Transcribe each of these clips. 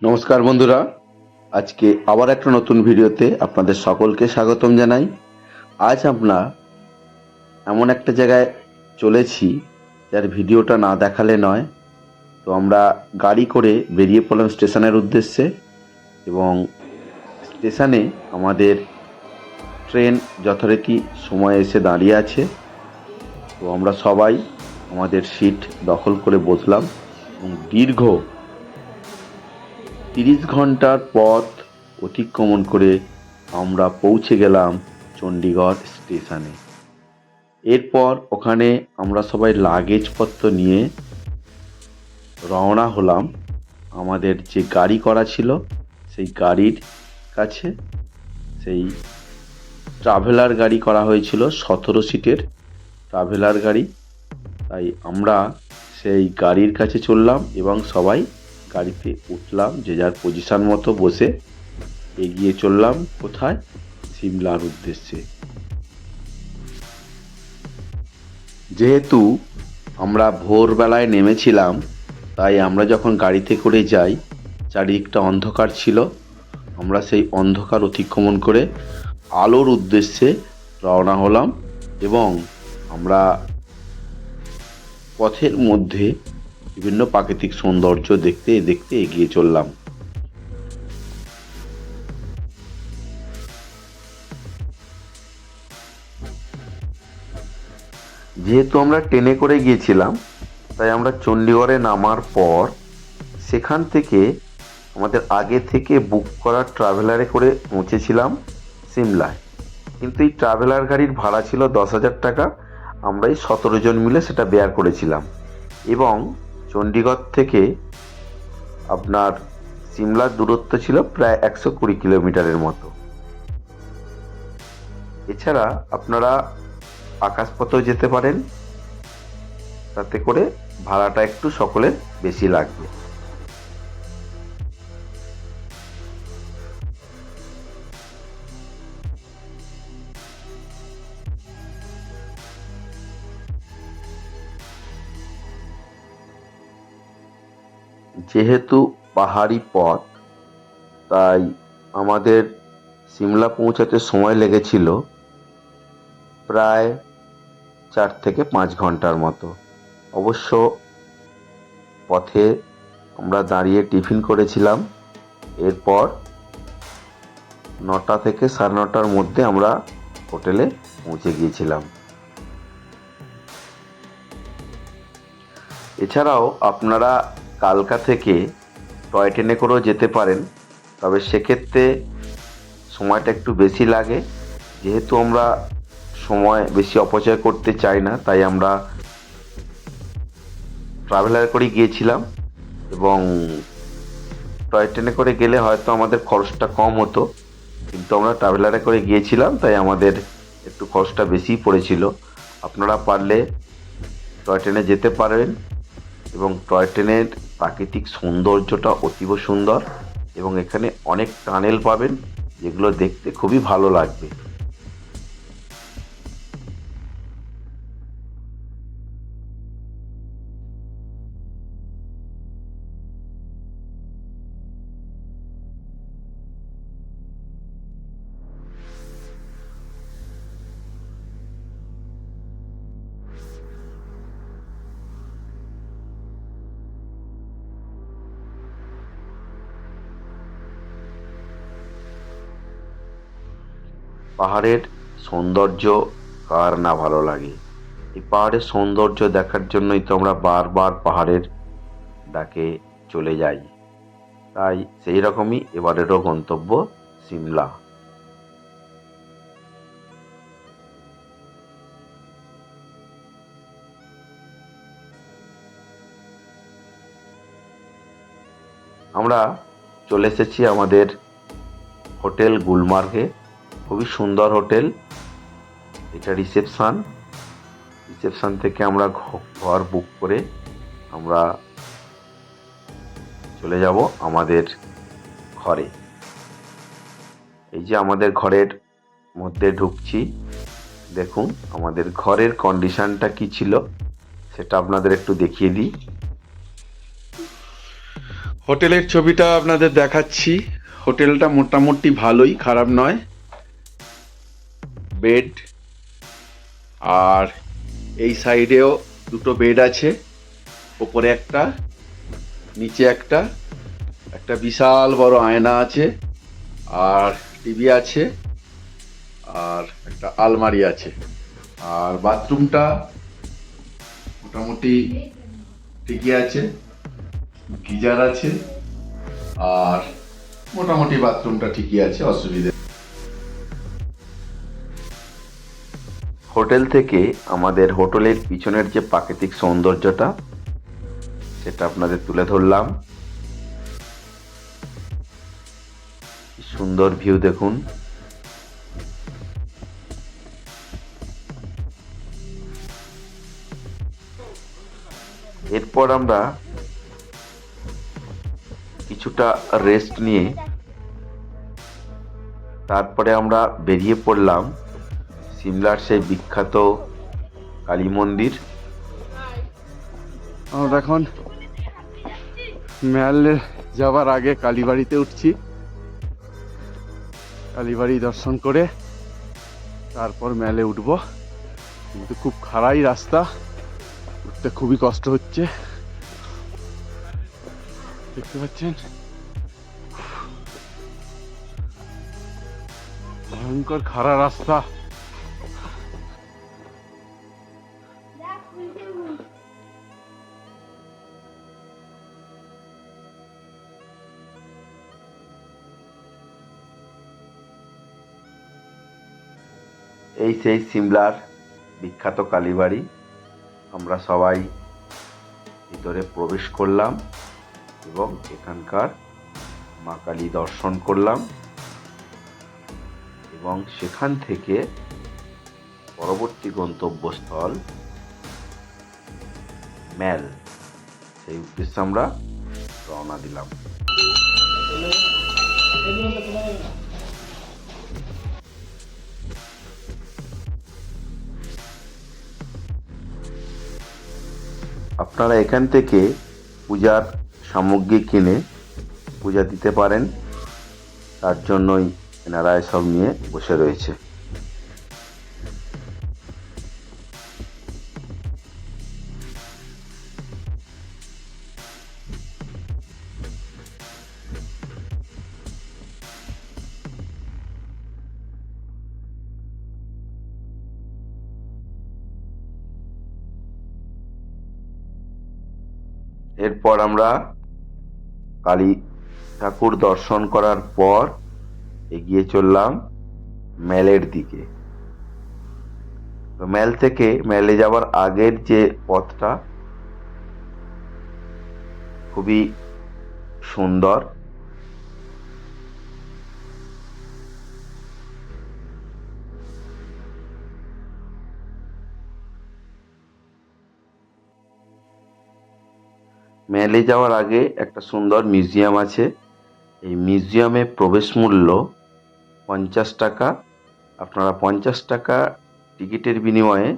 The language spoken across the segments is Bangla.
নমস্কার বন্ধুরা, আজকে আবার একটা নতুন ভিডিওতে আপনাদের সকলকে স্বাগতম জানাই। আজ আমরা এমন একটা জায়গায় চলেছি যার ভিডিওটা না দেখালে নয়। তো আমরা গাড়ি করে বেরিয়ে পড়লাম স্টেশনের উদ্দেশ্যে, এবং স্টেশনে আমাদের ট্রেন যথারীতি সময়ে এসে দাঁড়িয়ে আছে। তো আমরা সবাই আমাদের সিট দখল করে বসলাম এবং দীর্ঘ 30 ঘন্টার পথ অতিক্রমণ করে আমরা পৌঁছে গেলাম চণ্ডীগড় স্টেশনে। এরপর ওখানে আমরা সবাই লাগেজপত্র নিয়ে রওনা হলাম আমাদের যে গাড়ি করা ছিল সেই গাড়ির কাছে। সেই ট্রাভেলার গাড়ি করা হয়েছিল, 17 সিটের ট্রাভেলার গাড়ি। তাই আমরা সেই গাড়ির কাছে চললাম এবং সবাই গাড়িতে উঠলাম, যে যার পজিশন মতো বসে এগিয়ে চললাম কোথায়? সিমলার উদ্দেশ্যে। যেহেতু আমরা ভোরবেলায় নেমেছিলাম, তাই আমরা যখন গাড়িতে করে যাই চারিদিকটা অন্ধকার ছিল। আমরা সেই অন্ধকার অতিক্রমণ করে আলোর উদ্দেশ্যে রওনা হলাম এবং আমরা পথের মধ্যে বিভিন্ন প্রাকৃতিক সৌন্দর্য দেখতে দেখতে এগিয়ে চললাম। যেহেতু আমরা ট্রেনে করে গিয়েছিলাম, তাই আমরা চণ্ডীগড়ে নামার পর সেখান থেকে আমাদের আগে থেকে বুক করা ট্রাভেলারে করে পৌঁছেছিলাম সিমলায়। কিন্তু এই ট্রাভেলার গাড়ির ভাড়া ছিল 10,000 টাকা। আমরা এই 17 জন মিলে সেটা বেয়ার করেছিলাম, এবং চণ্ডীগড় থেকে আপনার সিমলার দূরত্ব ছিল প্রায় 120 কিলোমিটারের মতো। এছাড়া আপনারা আকাশপথেও যেতে পারেন, তাতে করে ভাড়াটা একটু সকলের বেশি লাগবে। যেহেতু পাহাড়ি পথ, তাই আমাদের সিমলা পৌঁছাতে সময় লেগেছিল প্রায় 4 থেকে 5 ঘন্টার মতো। অবশ্য পথে আমরা দাঁড়িয়ে টিফিন করেছিলাম। এরপর 9টা থেকে 9:30টার মধ্যে আমরা হোটেলে পৌঁছে গিয়েছিলাম। এছাড়াও আপনারা কালকা থেকে টয় ট্রেনে করেও যেতে পারেন, তবে সেক্ষেত্রে সময়টা একটু বেশি লাগে। যেহেতু আমরা সময় বেশি অপচয় করতে চাই না, তাই আমরা ট্রাভেলার করে গিয়েছিলাম, এবং টয় ট্রেনে করে গেলে হয়তো আমাদের খরচটা কম হতো, কিন্তু আমরা ট্রাভেলারে করে গিয়েছিলাম তাই আমাদের একটু খরচটা বেশিই পড়েছিল। আপনারা পারলে টয় ট্রেনে যেতে পারেন, এবং টয় ট্রেনের প্রাকৃতিক সৌন্দর্যটা অতীব সুন্দর, এবং এখানে অনেক টানেল পাবেন যেগুলো দেখতে খুবই ভালো লাগবে। পাহাড়ের সৌন্দর্য কার না ভালো লাগে? এই পাহাড়ের সৌন্দর্য দেখার জন্যই তো আমরা বারবার পাহাড়ের ডাকে চলে যাই। তাই সেই রকমই এবারেরও গন্তব্য সিমলা। আমরা চলে এসেছি আমাদের হোটেল গুলমার্গে। খুবই সুন্দর হোটেল। এটা রিসেপশন থেকে আমরা ঘর বুক করে আমরা চলে যাব আমাদের ঘরে। এই যে আমাদের ঘরের মধ্যে ঢুকছি, দেখুন আমাদের ঘরের কন্ডিশনটা কি ছিল সেটা আপনাদের একটু দেখিয়ে দিই। হোটেলের ছবিটা আপনাদের দেখাচ্ছি। হোটেলটা মোটামুটি ভালোই, খারাপ নয়। বেড, আর এই সাইডেও দুটো বেড আছে, ওপরে একটা, নিচে একটা, একটা বিশাল বড় আয়না আছে, আর টিভি আছে, আর একটা আলমারি আছে। আর বাথরুমটা মোটামুটি ঠিকই আছে, গিজার আছে, আর মোটামুটি বাথরুমটা ঠিকই আছে, অসুবিধে। হোটেল থেকে আমাদের হোটেলের পিছনের যে প্রাকৃতিক সৌন্দর্যটা সেটা আপনাদের তুলে ধরলাম। সুন্দর ভিউ দেখুন। এরপর আমরা কিছুটা রেস্ট নিয়ে তারপরে আমরা বেরিয়ে পড়লাম সিমলার সেই বিখ্যাত কালী মন্দির। আমরা এখন ম্যালে যাওয়ার আগে কালীবাড়িতে উঠছি, কালীবাড়ি দর্শন করে তারপর ম্যালে উঠব। কিন্তু খুব খাড়াই রাস্তা, উঠতে খুবই কষ্ট হচ্ছে, দেখতে পাচ্ছেন ভয়ঙ্কর খাড়া রাস্তা। এই সেই সিমলার বিখ্যাত কালীবাড়ি। আমরা সবাই ভিতরে প্রবেশ করলাম এবং এখানকার মা কালী দর্শন করলাম, এবং সেখান থেকে পরবর্তী গন্তব্যস্থল ম্যাল, সেই উদ্দেশ্যে আমরা রওনা দিলাম। আপনারা এখান থেকে পূজার সামগ্রী কিনে পূজা দিতে পারেন, তার জন্যই এনারা সব নিয়ে বসে রয়েছে। এরপর আমরা কালী ঠাকুর দর্শন করার পর এগিয়ে চললাম ম্যালের দিকে। তো ম্যাল থেকে ম্যালে যাওয়ার আগের যে পথটা খুবই সুন্দর। ম্যালে যাওয়ার আগে একটা সুন্দর মিউজিয়াম আছে। এই মিউজিয়ামে প্রবেশ মূল্য 50 টাকা। আপনারা 50 টাকা টিকিটের বিনিময়ে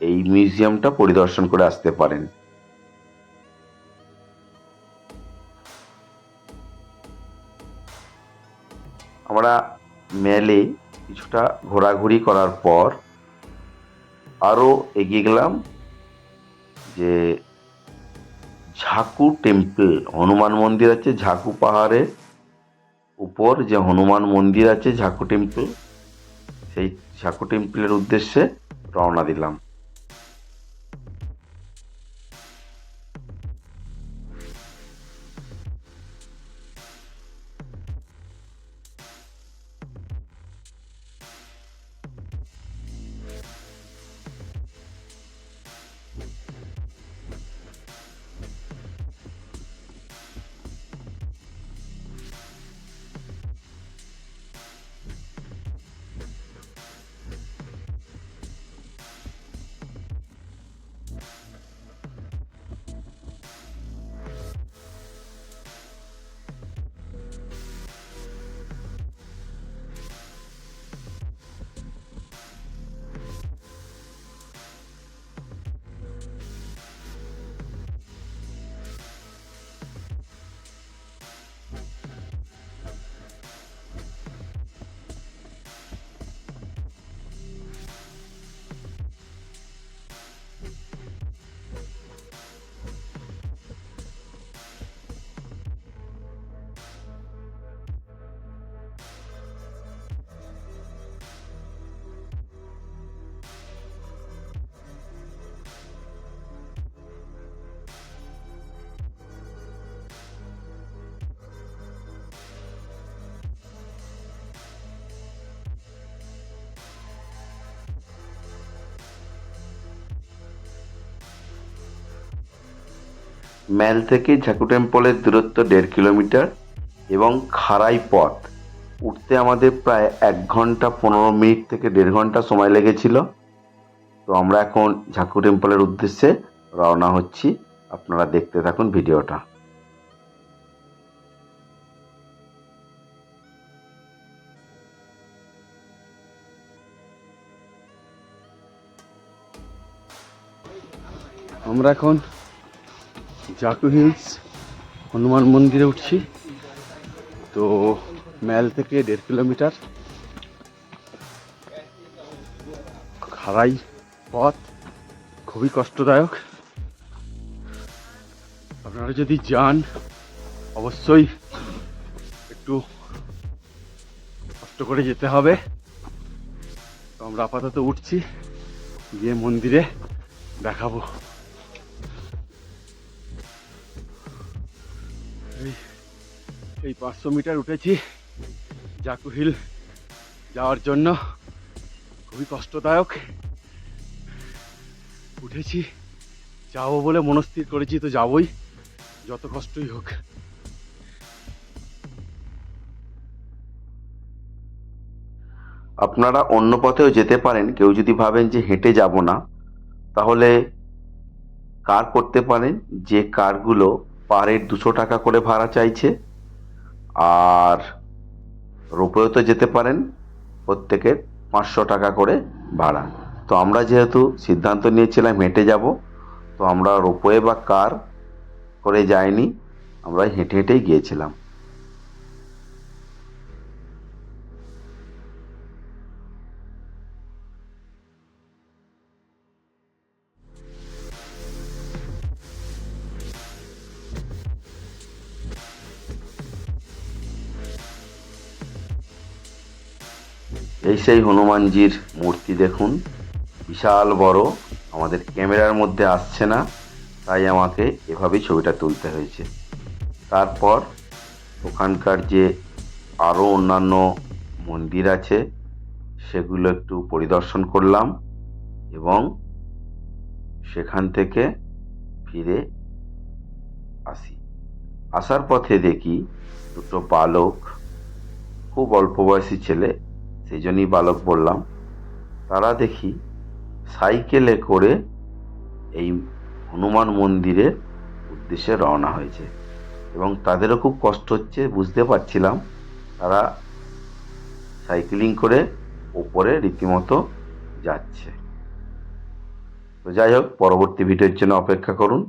এই মিউজিয়ামটা পরিদর্শন করে আসতে পারেন। আমরা ম্যালে কিছুটা ঘোরাঘুরি করার পর আরও এগিয়ে গেলাম যে ঝাকু টেম্পল, হনুমান মন্দির আছে ঝাকু পাহাড়ের উপর, যে হনুমান মন্দির আছে ঝাকু টেম্পল, সেই ঝাকু টেম্পলের উদ্দেশ্যে রওনা দিলাম। ম্যাল থেকে ঝাকু টেম্পলের দূরত্ব 1.5 কিলোমিটার এবং খাড়াই পথ। উঠতে আমাদের প্রায় 1 ঘন্টা 15 মিনিট থেকে 1.5 ঘন্টা সময় লেগেছিল। তো আমরা এখন ঝাকু টেম্পলের উদ্দেশ্যে রওনা হচ্ছি। আপনারা দেখতে থাকুন ভিডিওটা। আমরা এখন জাকু হিলস হনুমান মন্দিরে উঠছি। তো ম্যাল থেকে 1.5 কিলোমিটার, খাড়াই পথ, খুবই কষ্টদায়ক। আপনারা যদি যান অবশ্যই একটু কষ্ট করে যেতে হবে। তো আমরা আপাতত উঠছি, গিয়ে মন্দিরে দেখাবো। এই 500 মিটার উঠেছি জাকু হিল যাওয়ার জন্য, খুবই কষ্টদায়ক। উঠেছি, যাবো বলে মনস্থির করেছি, তো যাবই, যত কষ্টই হোক। আপনারা অন্য পথেও যেতে পারেন। কেউ যদি ভাবেন যে হেঁটে যাব না, তাহলে কার করতে পারেন, যে কারগুলো পার হেড 200 টাকা করে ভাড়া চাইছে। আর রোপওয়েতে যেতে পারেন, প্রত্যেকের 500 টাকা করে ভাড়া। তো আমরা যেহেতু সিদ্ধান্ত নিয়েছিলাম হেঁটে যাব, তো আমরা রোপওয়ে বা কার করে যাইনি, আমরা হেঁটে হেঁটেই গিয়েছিলাম। এই সেই হনুমানজির মূর্তি দেখুন, বিশাল বড়। আমাদের ক্যামেরার মধ্যে আসছে না, তাই আমাকে এভাবেই ছবিটা তুলতে হয়েছে। তারপর ওখানকার যে আরও অন্যান্য মন্দির আছে সেগুলো একটু পরিদর্শন করলাম এবং সেখান থেকে ফিরে আসি। আসার পথে দেখি দুটো বালক, খুব অল্প বয়সী ছেলে, সেই জন্যই বালক বললাম, তারা দেখি সাইকেলে করে এই হনুমান মন্দিরের উদ্দেশ্যে রওনা হয়েছে এবং তাদেরও খুব কষ্ট হচ্ছে, বুঝতে পারছিলাম। তারা সাইকেলিং করে ওপরে রীতিমতো যাচ্ছে। তো যাই হোক, পরবর্তী ভিডিওর জন্য অপেক্ষা করুন।